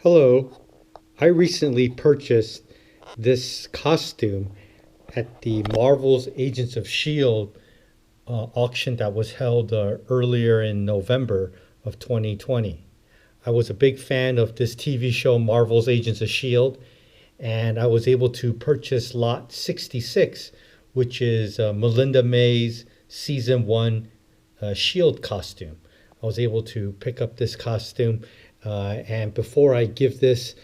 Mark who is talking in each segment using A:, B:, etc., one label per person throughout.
A: Hello, I recently purchased this costume at the Marvel's Agents of S.H.I.E.L.D. Auction that was held earlier in November of 2020. I was a big fan of this TV show, Marvel's Agents of S.H.I.E.L.D., and I was able to purchase lot 66, which is Melinda May's season 1 S.H.I.E.L.D. costume. I was able to pick up this costume, and before I give this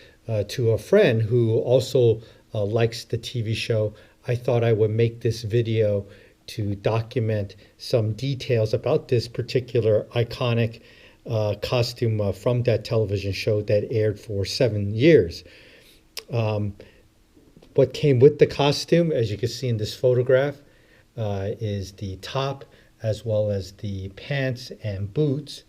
A: to a friend who also likes the TV show, I thought I would make this video to document some details about this particular iconic costume from that television show that aired for 7 years. What came with the costume, as you can see in this photograph, is the top as well as the pants and boots.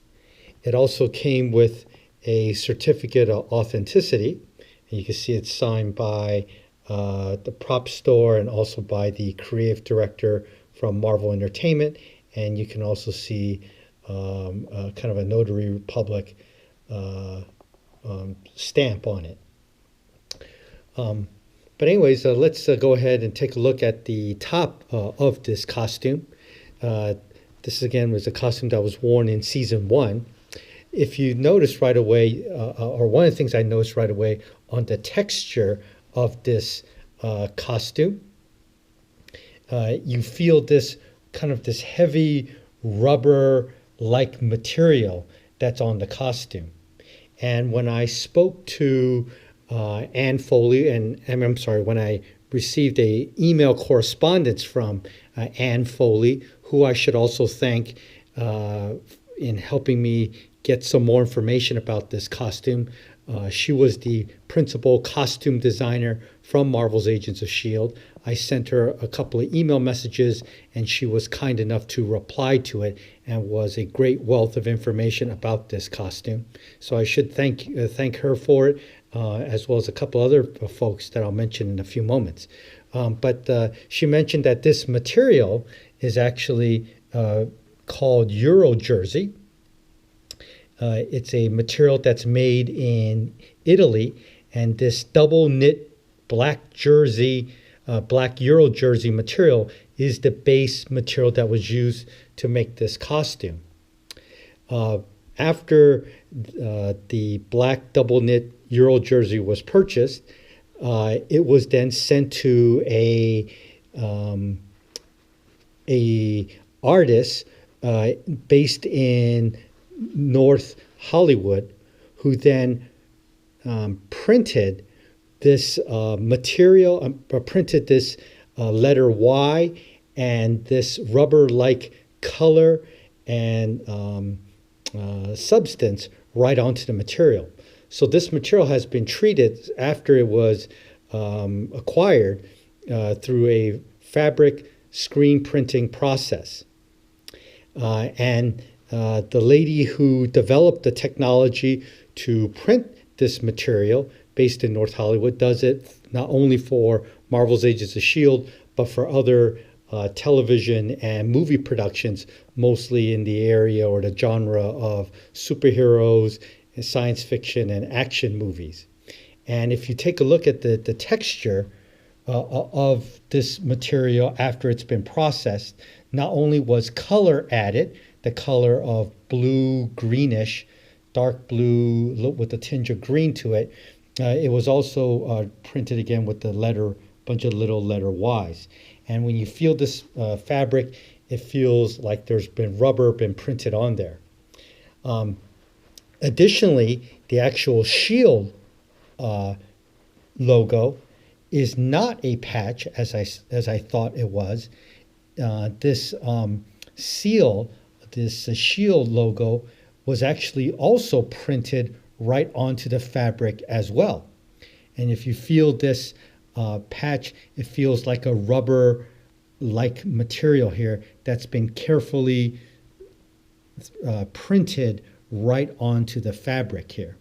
A: It also came with a certificate of authenticity, and you can see it's signed by the prop store and also by the creative director from Marvel Entertainment, and you can also see kind of a notary public stamp on it. But anyways, let's go ahead and take a look at the top of this costume. This again was a costume that was worn in season 1. If you notice right away, or one of the things I noticed right away on the texture of this costume, you feel this kind of this heavy rubber-like material that's on the costume. And when I spoke to Foley, and I'm sorry, when I received a email correspondence from Foley, who I should also thank in helping me get some more information about this costume. She was the principal costume designer from Marvel's Agents of S.H.I.E.L.D. I sent her a couple of email messages, and she was kind enough to reply to it and was a great wealth of information about this costume. So I should thank her for it, as well as a couple other folks that I'll mention in a few moments. But she mentioned that this material is actually called Eurojersey. It's a material that's made in Italy, and this double knit black Eurojersey material is the base material that was used to make this costume. After the black double knit Eurojersey was purchased, it was then sent to a artist based in North Hollywood, who then printed this material, printed this letter Y and this rubber-like color and substance right onto the material. So this material has been treated after it was acquired through a fabric screen printing process. And the lady who developed the technology to print this material based in North Hollywood does it not only for Marvel's Agents of S.H.I.E.L.D., but for other television and movie productions, mostly in the area or the genre of superheroes, science fiction, and action movies. And if you take a look at the texture of this material after it's been processed, not only was color added, the color of blue, greenish, dark blue with a tinge of green to it, it was also printed again with the bunch of little letter Ys. And when you feel this fabric, it feels like there's been rubber been printed on there. Additionally, the actual S.H.I.E.L.D. logo is not a patch, as I thought it was. This seal, this S.H.I.E.L.D. logo, was actually also printed right onto the fabric as well. And if you feel this patch, it feels like a rubber-like material here that's been carefully printed right onto the fabric here.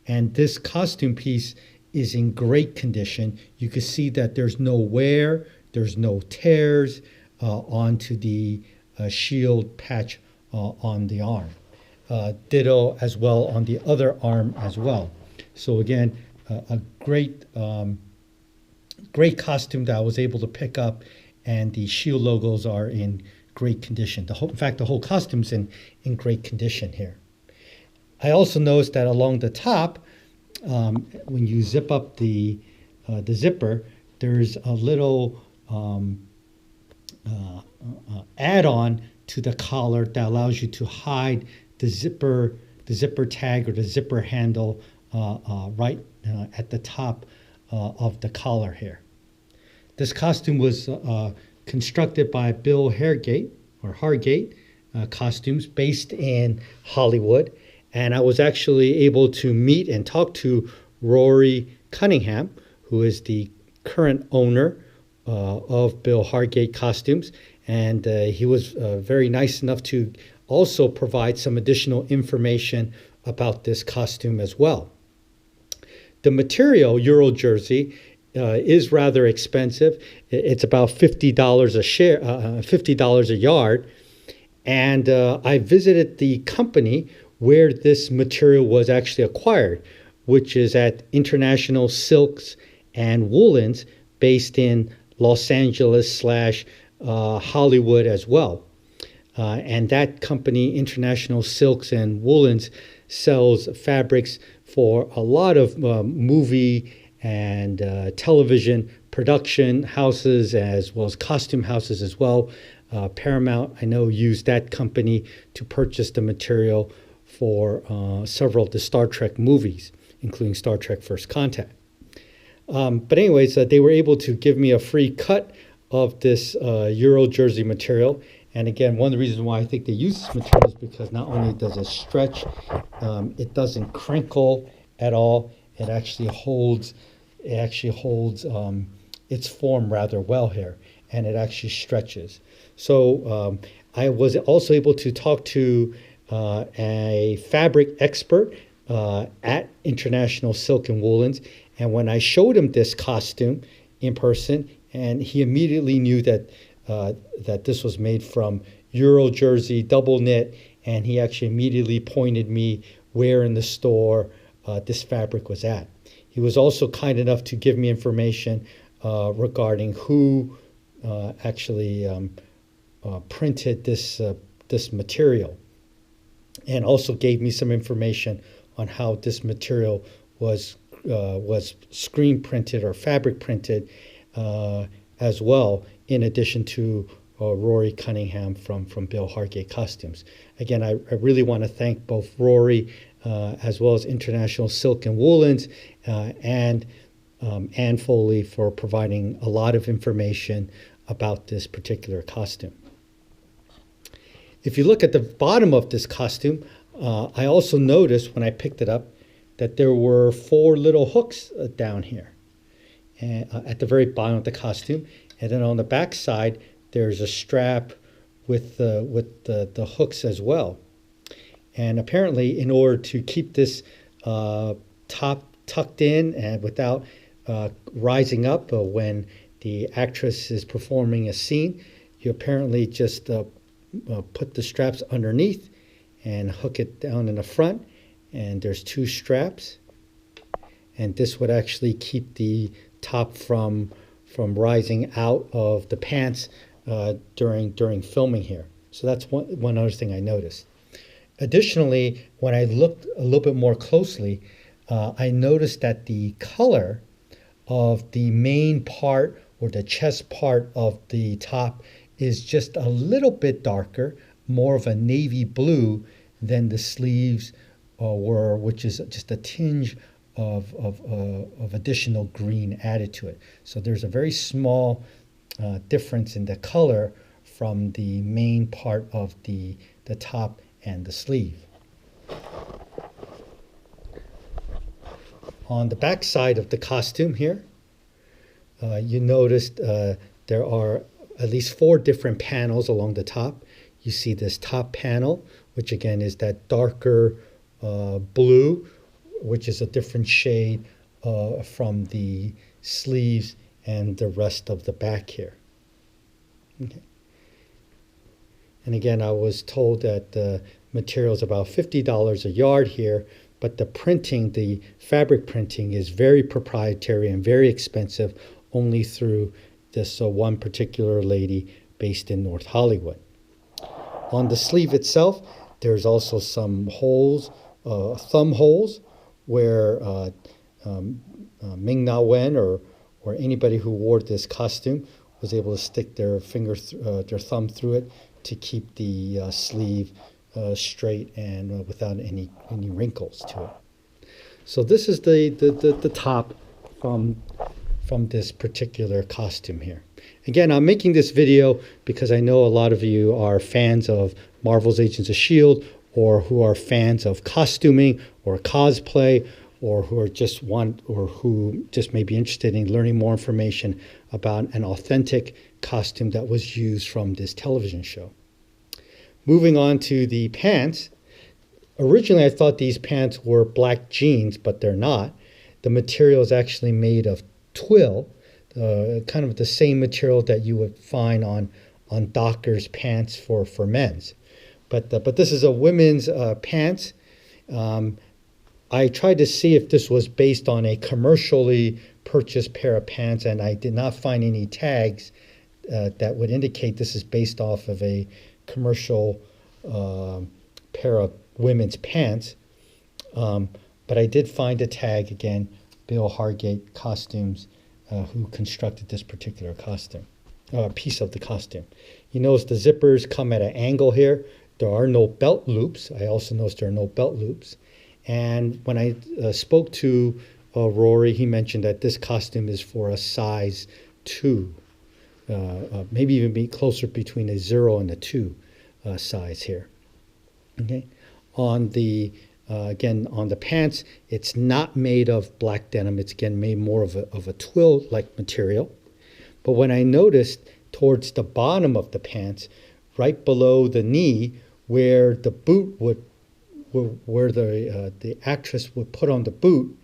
A: And this costume piece is in great condition. You can see that there's no wear, there's no tears onto the S.H.I.E.L.D. patch on the arm. Ditto as well on the other arm as well. So again, a great great costume that I was able to pick up, and the S.H.I.E.L.D. logos are in great condition. In fact, the whole costume's in great condition here. I also noticed that along the top, when you zip up the zipper, there's a little add-on to the collar that allows you to hide the zipper tag or the zipper handle right at the top of the collar here. This costume was constructed by Bill Hargate Costumes, based in Hollywood, and I was actually able to meet and talk to Rory Cunningham, who is the current owner of Bill Hargate Costumes, and he was very nice enough to also provide some additional information about this costume as well. The material, Eurojersey, is rather expensive. It's about $50 a share, $50 a yard. And I visited the company where this material was actually acquired, which is at International Silks and Woolens, based in Los Angeles / Hollywood as well. And that company, International Silks and Woolens, sells fabrics for a lot of movie and television production houses, as well as costume houses as well. Paramount, I know, used that company to purchase the material for several of the Star Trek movies, including Star Trek First Contact. But anyways, they were able to give me a free cut of this Eurojersey material. And again, one of the reasons why I think they use this material is because not only does it stretch, it doesn't crinkle at all. It actually holds its form rather well here, and it actually stretches. So I was also able to talk to a fabric expert at International Silk and Woolens, and when I showed him this costume in person, and he immediately knew that that this was made from Eurojersey double knit, and he actually immediately pointed me where in the store this fabric was at. He was also kind enough to give me information regarding who actually printed this material, and also gave me some information on how this material was screen printed or fabric printed as well, in addition to Rory Cunningham from Bill Hargate Costumes. Again, I really want to thank both Rory as well as International Silk and Woolens and Foley for providing a lot of information about this particular costume. If you look at the bottom of this costume, I also noticed when I picked it up that there were 4 little hooks down here at the very bottom of the costume. And then on the back side, there's a strap with the hooks as well. And apparently, in order to keep this top tucked in and without rising up when the actress is performing a scene, you apparently just put the straps underneath and hook it down in the front. And there's 2 straps. And this would actually keep the top from rising out of the pants during filming here. So that's one other thing I noticed. Additionally, when I looked a little bit more closely, I noticed that the color of the main part or the chest part of the top is just a little bit darker, more of a navy blue than the sleeves were, which is just a tinge of additional green added to it. So there's a very small difference in the color from the main part of the top and the sleeve. On the back side of the costume here, you noticed there are at least 4 different panels along the top. You see this top panel, which again is that darker blue, which is a different shade from the sleeves and the rest of the back here. Okay. And again, I was told that the material is about $50 a yard here, but the printing, the fabric printing, is very proprietary and very expensive, only through this one particular lady based in North Hollywood. On the sleeve itself, there's also some holes, thumb holes, where Ming Na Wen or anybody who wore this costume was able to stick their their thumb through it to keep the sleeve straight and without any wrinkles to it. So this is the top from this particular costume here. Again, I'm making this video because I know a lot of you are fans of Marvel's Agents of S.H.I.E.L.D. or who are fans of costuming or cosplay, or who just may be interested in learning more information about an authentic costume that was used from this television show. Moving on to the pants. Originally, I thought these pants were black jeans, but they're not. The material is actually made of twill, kind of the same material that you would find on Dockers pants for men's. But this is a women's pants. I tried to see if this was based on a commercially purchased pair of pants, and I did not find any tags that would indicate this is based off of a commercial pair of women's pants. But I did find a tag, again, Bill Hargate Costumes, who constructed this particular costume, piece of the costume. You notice the zippers come at an angle here. There are no belt loops. I also noticed there are no belt loops. And when I spoke to Rory, he mentioned that this costume is for a size 2, maybe even be closer between a 0 and a 2 size here. Okay. On the again, on the pants, it's not made of black denim. It's again made more of a twill-like material. But when I noticed towards the bottom of the pants, right below the knee, where the boot would, where the actress would put on the boot,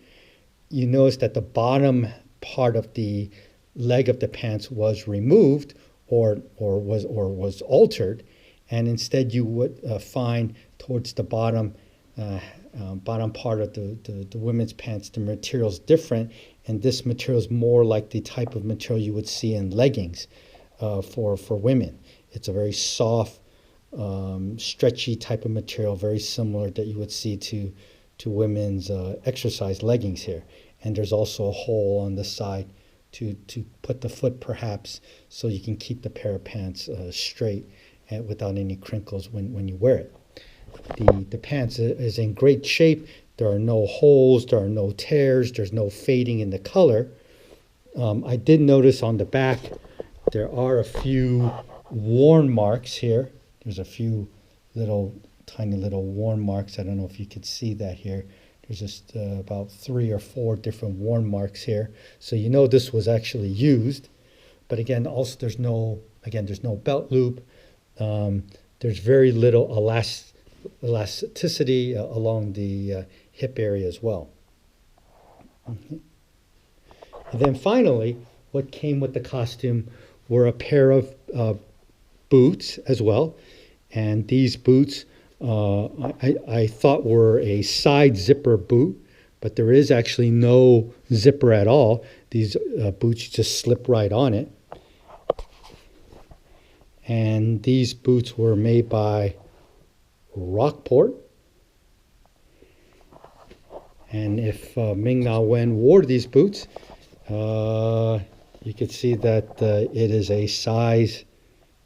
A: you notice that the bottom part of the leg of the pants was removed or was altered, and instead you would find towards the bottom part of the women's pants, the material's different, and this material is more like the type of material you would see in leggings for women. It's a very soft, stretchy type of material, very similar that you would see to women's exercise leggings here. And there's also a hole on the side to put the foot, perhaps, so you can keep the pair of pants straight and without any crinkles when you wear it. The pants is in great shape. There are no holes, there are no tears, there's no fading in the color. I did notice on the back there are a few worn marks here. There's a few tiny little worn marks. I don't know if you could see that here. There's just about 3 or 4 different worn marks here. So you know this was actually used. But again, also there's no belt loop. There's very little elasticity along the hip area as well. And then finally, what came with the costume were a pair of boots as well. And these boots I thought were a side zipper boot, but there is actually no zipper at all. These boots just slip right on it. And these boots were made by Rockport. And if Ming Na Wen wore these boots, you could see that it is a size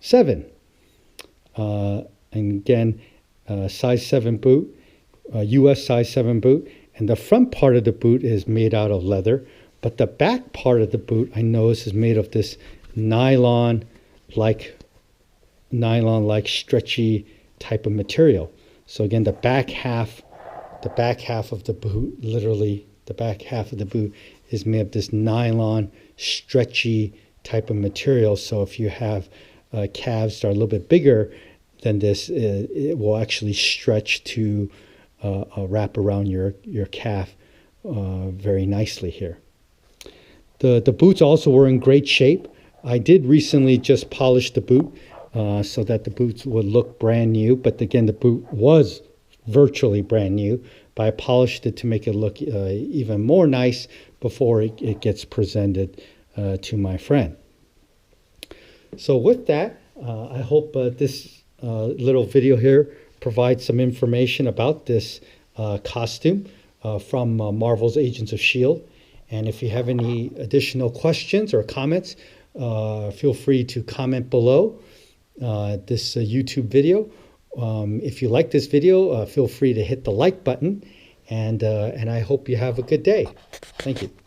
A: 7. And again, size 7 boot, US size 7 boot. And the front part of the boot is made out of leather, but the back part of the boot, I notice, is made of this nylon-like stretchy type of material. So again, the back half of the boot, literally the back half of the boot, is made of this nylon stretchy type of material. So if you have calves that are a little bit bigger than this, it will actually stretch to wrap around your calf very nicely here. The boots also were in great shape. I did recently just polish the boot so that the boots would look brand new. But again, the boot was virtually brand new. but I polished it to make it look even more nice before it gets presented to my friend. So with that, I hope this little video here provides some information about this costume from Marvel's Agents of S.H.I.E.L.D. And if you have any additional questions or comments, feel free to comment below this YouTube video. If you like this video, feel free to hit the like button, and I hope you have a good day. Thank you.